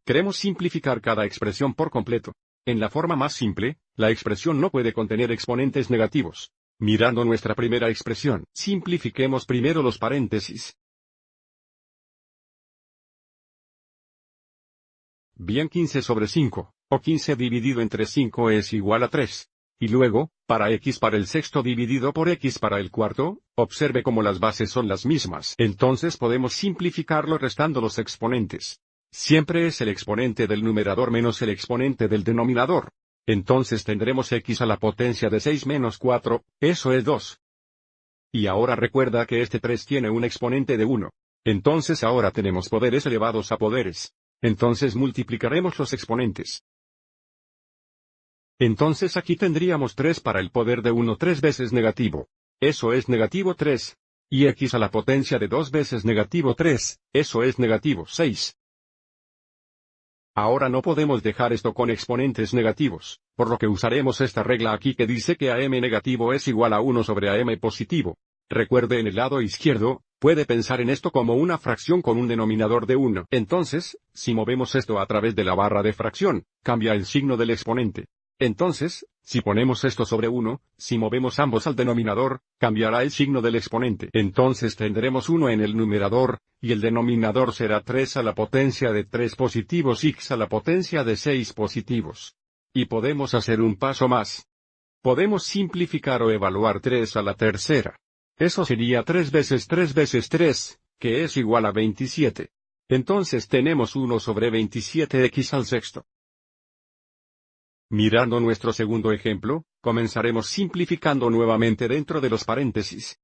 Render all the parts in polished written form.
Queremos simplificar cada expresión por completo. En la forma más simple, la expresión no puede contener exponentes negativos. Mirando nuestra primera expresión, simplifiquemos primero los paréntesis. Bien, 15 sobre 5, o 15 dividido entre 5 es igual a 3. Y luego, para x para el sexto dividido por x para el cuarto, observe cómo las bases son las mismas. Entonces podemos simplificarlo restando los exponentes. Siempre es el exponente del numerador menos el exponente del denominador. Entonces tendremos x a la potencia de 6 menos 4, eso es 2. Y ahora recuerda que este 3 tiene un exponente de 1. Entonces ahora tenemos poderes elevados a poderes. Entonces multiplicaremos los exponentes. Entonces aquí tendríamos 3 para el poder de 1 3 veces negativo. Eso es negativo 3. Y x a la potencia de 2 veces negativo 3, eso es negativo 6. Ahora no podemos dejar esto con exponentes negativos, por lo que usaremos esta regla aquí que dice que AM negativo es igual a 1 sobre AM positivo. Recuerde, en el lado izquierdo, puede pensar en esto como una fracción con un denominador de 1. Entonces, si movemos esto a través de la barra de fracción, cambia el signo del exponente. Entonces, si ponemos esto sobre 1, si movemos ambos al denominador, cambiará el signo del exponente. Entonces tendremos 1 en el numerador, y el denominador será 3 a la potencia de 3 positivos x a la potencia de 6 positivos. Y podemos hacer un paso más. Podemos simplificar o evaluar 3 a la tercera. Eso sería 3 veces 3, que es igual a 27. Entonces tenemos 1 sobre 27x al sexto. Mirando nuestro segundo ejemplo, comenzaremos simplificando nuevamente dentro de los paréntesis.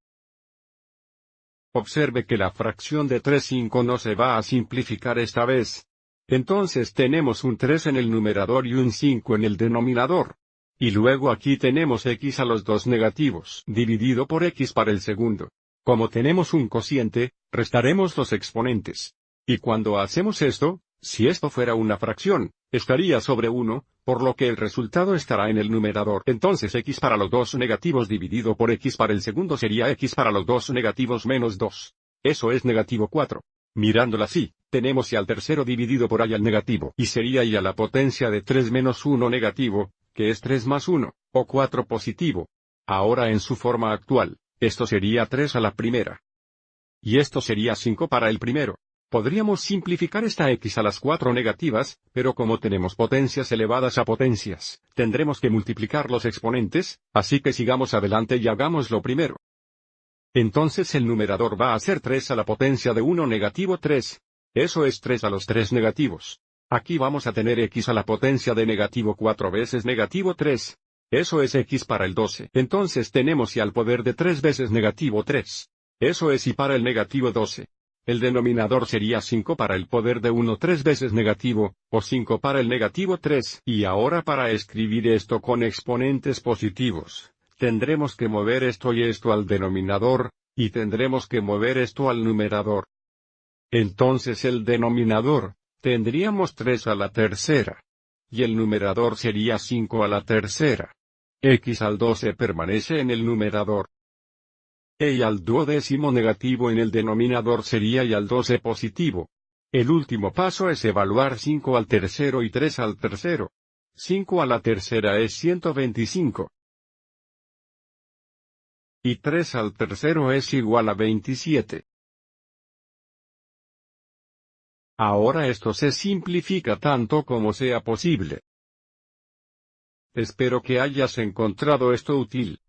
Observe que la fracción de 3/5 no se va a simplificar esta vez. Entonces tenemos un 3 en el numerador y un 5 en el denominador. Y luego aquí tenemos x a los dos negativos, dividido por x para el segundo. Como tenemos un cociente, restaremos los exponentes. Y cuando hacemos esto, si esto fuera una fracción, estaría sobre 1, por lo que el resultado estará en el numerador. Entonces x para los dos negativos dividido por x para el segundo sería x para los dos negativos menos 2. Eso es negativo 4. Mirándola así, tenemos y al tercero dividido por y al negativo. Y sería y a la potencia de 3 menos 1 negativo, que es 3 más 1, o 4 positivo. Ahora en su forma actual, esto sería 3 a la primera. Y esto sería 5 para el primero. Podríamos simplificar esta x a las 4 negativas, pero como tenemos potencias elevadas a potencias, tendremos que multiplicar los exponentes, así que sigamos adelante y hagámoslo primero. Entonces el numerador va a ser 3 a la potencia de 1 negativo 3. Eso es 3 a los 3 negativos. Aquí vamos a tener x a la potencia de negativo 4 veces negativo 3. Eso es x para el 12. Entonces tenemos y al poder de 3 veces negativo 3. Eso es y para el negativo 12. El denominador sería 5 para el poder de 1 3 veces negativo, o 5 para el negativo 3. Y ahora para escribir esto con exponentes positivos, tendremos que mover esto y esto al denominador, y tendremos que mover esto al numerador. Entonces el denominador, tendríamos 3 a la tercera. Y el numerador sería 5 a la tercera. X al 12 permanece en el numerador. Y al duodécimo negativo en el denominador sería y al 12 positivo. El último paso es evaluar 5 al tercero y 3 al tercero. 5 a la tercera es 125. Y 3 al tercero es igual a 27. Ahora esto se simplifica tanto como sea posible. Espero que hayas encontrado esto útil.